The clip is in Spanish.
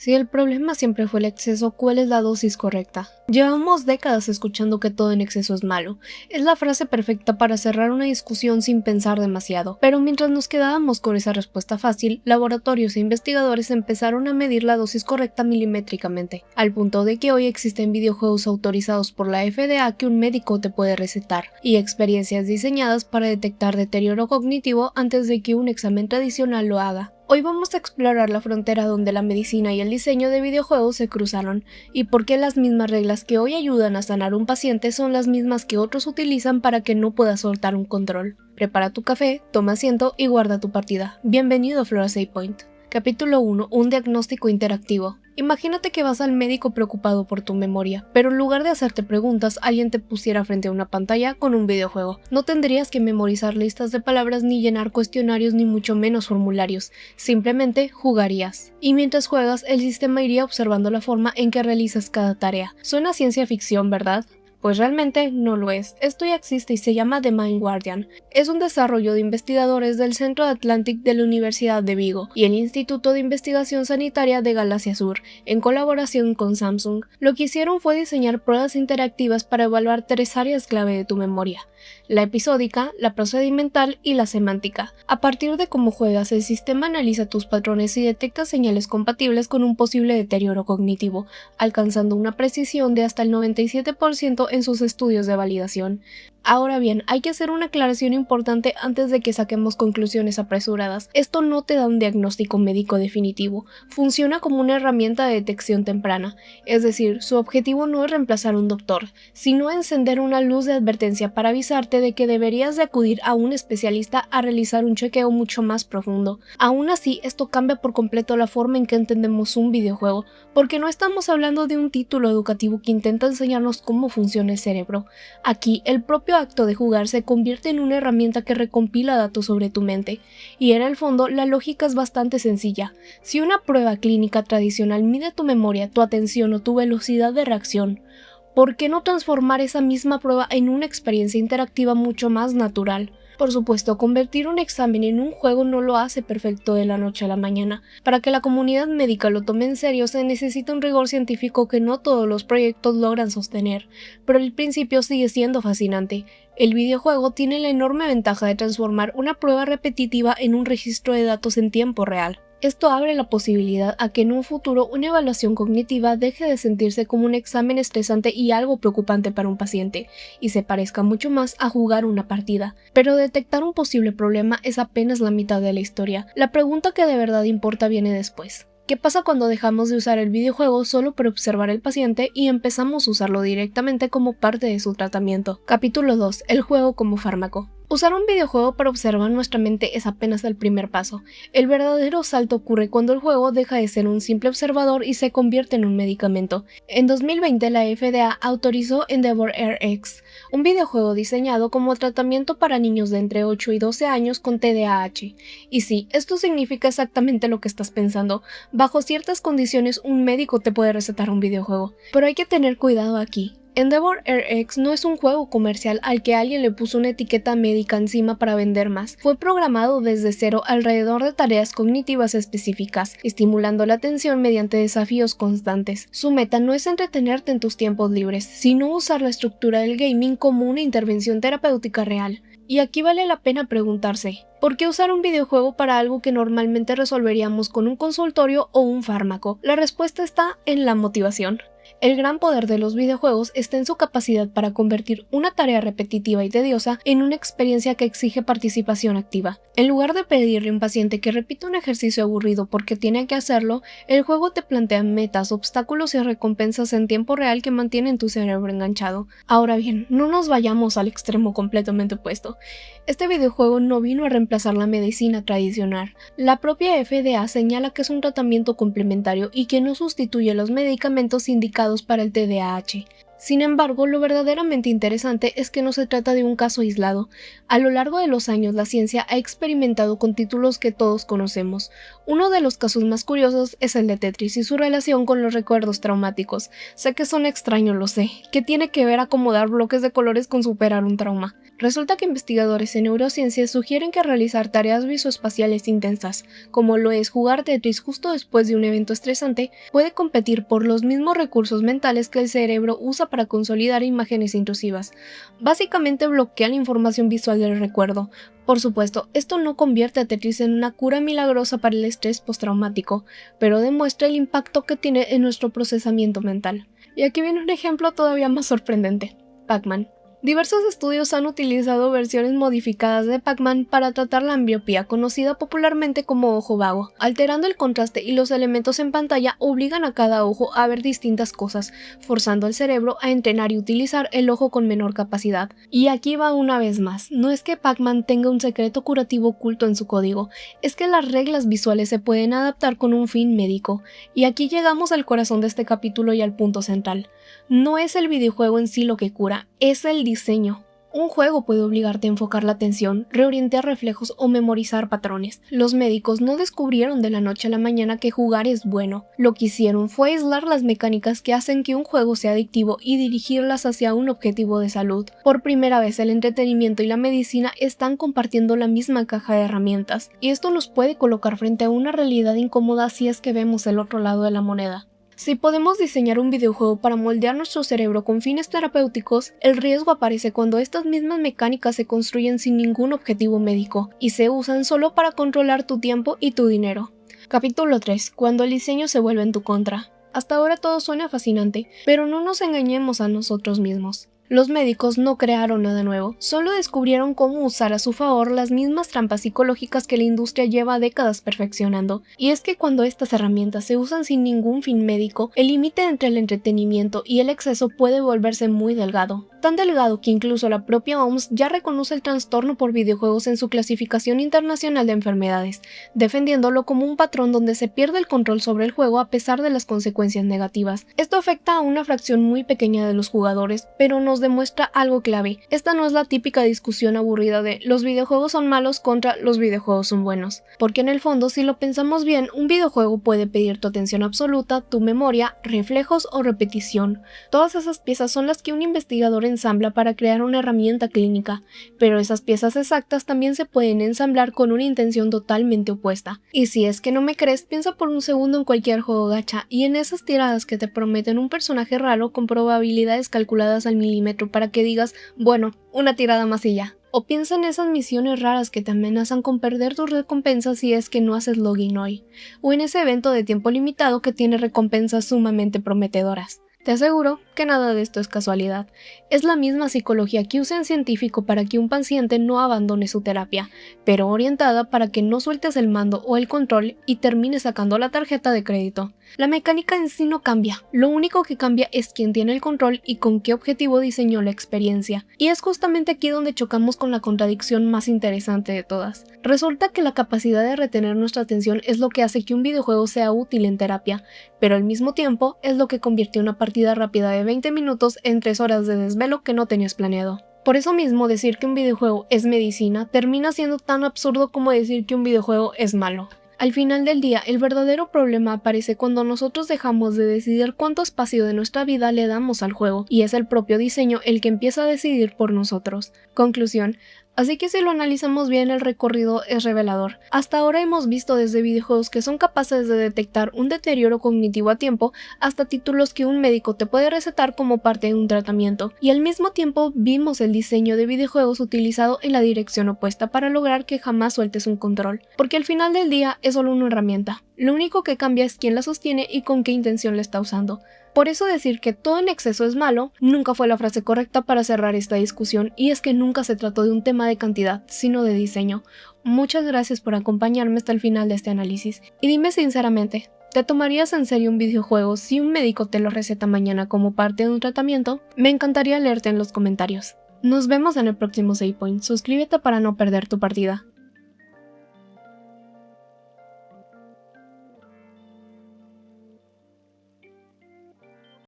Si el problema siempre fue el exceso, ¿cuál es la dosis correcta? Llevamos décadas escuchando que todo en exceso es malo. Es la frase perfecta para cerrar una discusión sin pensar demasiado. Pero mientras nos quedábamos con esa respuesta fácil, laboratorios e investigadores empezaron a medir la dosis correcta milimétricamente, al punto de que hoy existen videojuegos autorizados por la FDA que un médico te puede recetar, y experiencias diseñadas para detectar deterioro cognitivo antes de que un examen tradicional lo haga. Hoy vamos a explorar la frontera donde la medicina y el diseño de videojuegos se cruzaron, y por qué las mismas reglas que hoy ayudan a sanar a un paciente son las mismas que otros utilizan para que no pueda soltar un control. Prepara tu café, toma asiento y guarda tu partida. Bienvenido a Flora Save Point. Capítulo 1. Un diagnóstico interactivo. Imagínate que vas al médico preocupado por tu memoria, pero en lugar de hacerte preguntas, alguien te pusiera frente a una pantalla con un videojuego. No tendrías que memorizar listas de palabras ni llenar cuestionarios ni mucho menos formularios, simplemente jugarías. Y mientras juegas, el sistema iría observando la forma en que realizas cada tarea. Suena a ciencia ficción, ¿verdad? Pues realmente no lo es. Esto ya existe y se llama The Mind Guardian. Es un desarrollo de investigadores del Centro Atlantic de la Universidad de Vigo y el Instituto de Investigación Sanitaria de Galaxia Sur, en colaboración con Samsung. Lo que hicieron fue diseñar pruebas interactivas para evaluar 3 áreas clave de tu memoria: la episódica, la procedimental y la semántica. A partir de cómo juegas, el sistema analiza tus patrones y detecta señales compatibles con un posible deterioro cognitivo, alcanzando una precisión de hasta el 97% en sus estudios de validación. Ahora bien, hay que hacer una aclaración importante antes de que saquemos conclusiones apresuradas. Esto no te da un diagnóstico médico definitivo, funciona como una herramienta de detección temprana, es decir, su objetivo no es reemplazar a un doctor, sino encender una luz de advertencia para avisarte de que deberías de acudir a un especialista a realizar un chequeo mucho más profundo. Aún así, esto cambia por completo la forma en que entendemos un videojuego, porque no estamos hablando de un título educativo que intenta enseñarnos cómo funciona el cerebro. Aquí, el propio acto de jugar se convierte en una herramienta que recompila datos sobre tu mente, y en el fondo la lógica es bastante sencilla. Si una prueba clínica tradicional mide tu memoria, tu atención o tu velocidad de reacción, ¿por qué no transformar esa misma prueba en una experiencia interactiva mucho más natural? Por supuesto, convertir un examen en un juego no lo hace perfecto de la noche a la mañana. Para que la comunidad médica lo tome en serio se necesita un rigor científico que no todos los proyectos logran sostener, pero el principio sigue siendo fascinante. El videojuego tiene la enorme ventaja de transformar una prueba repetitiva en un registro de datos en tiempo real. Esto abre la posibilidad a que en un futuro una evaluación cognitiva deje de sentirse como un examen estresante y algo preocupante para un paciente, y se parezca mucho más a jugar una partida. Pero detectar un posible problema es apenas la mitad de la historia. La pregunta que de verdad importa viene después. ¿Qué pasa cuando dejamos de usar el videojuego solo para observar al paciente y empezamos a usarlo directamente como parte de su tratamiento? Capítulo 2. El juego como fármaco. Usar un videojuego para observar nuestra mente es apenas el primer paso. El verdadero salto ocurre cuando el juego deja de ser un simple observador y se convierte en un medicamento. En 2020 la FDA autorizó Endeavor RX, un videojuego diseñado como tratamiento para niños de entre 8 y 12 años con TDAH. Y sí, esto significa exactamente lo que estás pensando. Bajo ciertas condiciones un médico te puede recetar un videojuego. Pero hay que tener cuidado aquí. Endeavor RX no es un juego comercial al que alguien le puso una etiqueta médica encima para vender más. Fue programado desde cero alrededor de tareas cognitivas específicas, estimulando la atención mediante desafíos constantes. Su meta no es entretenerte en tus tiempos libres, sino usar la estructura del gaming como una intervención terapéutica real. Y aquí vale la pena preguntarse, ¿por qué usar un videojuego para algo que normalmente resolveríamos con un consultorio o un fármaco? La respuesta está en la motivación. El gran poder de los videojuegos está en su capacidad para convertir una tarea repetitiva y tediosa en una experiencia que exige participación activa. En lugar de pedirle a un paciente que repita un ejercicio aburrido porque tiene que hacerlo, el juego te plantea metas, obstáculos y recompensas en tiempo real que mantienen tu cerebro enganchado. Ahora bien, no nos vayamos al extremo completamente opuesto. Este videojuego no vino a reemplazar la medicina tradicional. La propia FDA señala que es un tratamiento complementario y que no sustituye los medicamentos indicados para el TDAH. Sin embargo, lo verdaderamente interesante es que no se trata de un caso aislado. A lo largo de los años, la ciencia ha experimentado con títulos que todos conocemos. Uno de los casos más curiosos es el de Tetris y su relación con los recuerdos traumáticos. Sé que son extraños, lo sé. ¿Qué tiene que ver acomodar bloques de colores con superar un trauma? Resulta que investigadores en neurociencias sugieren que realizar tareas visoespaciales intensas, como lo es jugar Tetris justo después de un evento estresante, puede competir por los mismos recursos mentales que el cerebro usa para consolidar imágenes intrusivas. Básicamente bloquea la información visual del recuerdo. Por supuesto, esto no convierte a Tetris en una cura milagrosa para el estrés postraumático, pero demuestra el impacto que tiene en nuestro procesamiento mental. Y aquí viene un ejemplo todavía más sorprendente: Pac-Man. Diversos estudios han utilizado versiones modificadas de Pac-Man para tratar la ambliopía, conocida popularmente como ojo vago. Alterando el contraste y los elementos en pantalla obligan a cada ojo a ver distintas cosas, forzando al cerebro a entrenar y utilizar el ojo con menor capacidad. Y aquí va una vez más, no es que Pac-Man tenga un secreto curativo oculto en su código, es que las reglas visuales se pueden adaptar con un fin médico. Y aquí llegamos al corazón de este capítulo y al punto central. No es el videojuego en sí lo que cura, es el diseño. Un juego puede obligarte a enfocar la atención, reorientar reflejos o memorizar patrones. Los médicos no descubrieron de la noche a la mañana que jugar es bueno. Lo que hicieron fue aislar las mecánicas que hacen que un juego sea adictivo y dirigirlas hacia un objetivo de salud. Por primera vez el entretenimiento y la medicina están compartiendo la misma caja de herramientas, y esto nos puede colocar frente a una realidad incómoda si es que vemos el otro lado de la moneda. Si podemos diseñar un videojuego para moldear nuestro cerebro con fines terapéuticos, el riesgo aparece cuando estas mismas mecánicas se construyen sin ningún objetivo médico y se usan solo para controlar tu tiempo y tu dinero. Capítulo 3. Cuando el diseño se vuelve en tu contra. Hasta ahora todo suena fascinante, pero no nos engañemos a nosotros mismos. Los médicos no crearon nada nuevo, solo descubrieron cómo usar a su favor las mismas trampas psicológicas que la industria lleva décadas perfeccionando. Y es que cuando estas herramientas se usan sin ningún fin médico, el límite entre el entretenimiento y el exceso puede volverse muy delgado. Tan delgado que incluso la propia OMS ya reconoce el trastorno por videojuegos en su clasificación internacional de enfermedades, defendiéndolo como un patrón donde se pierde el control sobre el juego a pesar de las consecuencias negativas. Esto afecta a una fracción muy pequeña de los jugadores, pero nos demuestra algo clave. Esta no es la típica discusión aburrida de los videojuegos son malos contra los videojuegos son buenos, porque en el fondo, si lo pensamos bien, un videojuego puede pedir tu atención absoluta, tu memoria, reflejos o repetición. Todas esas piezas son las que un investigador ensambla para crear una herramienta clínica, pero esas piezas exactas también se pueden ensamblar con una intención totalmente opuesta. Y si es que no me crees, piensa por un segundo en cualquier juego gacha y en esas tiradas que te prometen un personaje raro con probabilidades calculadas al milímetro para que digas, bueno, una tirada más y ya. O piensa en esas misiones raras que te amenazan con perder tus recompensas si es que no haces login hoy, o en ese evento de tiempo limitado que tiene recompensas sumamente prometedoras. Te aseguro que nada de esto es casualidad. Es la misma psicología que usa un científico para que un paciente no abandone su terapia, pero orientada para que no sueltes el mando o el control y termines sacando la tarjeta de crédito. La mecánica en sí no cambia, lo único que cambia es quién tiene el control y con qué objetivo diseñó la experiencia. Y es justamente aquí donde chocamos con la contradicción más interesante de todas. Resulta que la capacidad de retener nuestra atención es lo que hace que un videojuego sea útil en terapia, pero al mismo tiempo es lo que convierte una partida rápida de 20 minutos en 3 horas de desvelo que no tenías planeado. Por eso mismo, decir que un videojuego es medicina termina siendo tan absurdo como decir que un videojuego es malo. Al final del día, el verdadero problema aparece cuando nosotros dejamos de decidir cuánto espacio de nuestra vida le damos al juego, y es el propio diseño el que empieza a decidir por nosotros. Conclusión. Así que si lo analizamos bien, el recorrido es revelador. Hasta ahora hemos visto desde videojuegos que son capaces de detectar un deterioro cognitivo a tiempo, hasta títulos que un médico te puede recetar como parte de un tratamiento, y al mismo tiempo vimos el diseño de videojuegos utilizado en la dirección opuesta para lograr que jamás sueltes un control, porque al final del día es solo una herramienta. Lo único que cambia es quién la sostiene y con qué intención la está usando. Por eso decir que todo en exceso es malo nunca fue la frase correcta para cerrar esta discusión, y es que nunca se trató de un tema de cantidad, sino de diseño. Muchas gracias por acompañarme hasta el final de este análisis, y dime sinceramente, ¿te tomarías en serio un videojuego si un médico te lo receta mañana como parte de un tratamiento? Me encantaría leerte en los comentarios. Nos vemos en el próximo Save Point, suscríbete para no perder tu partida.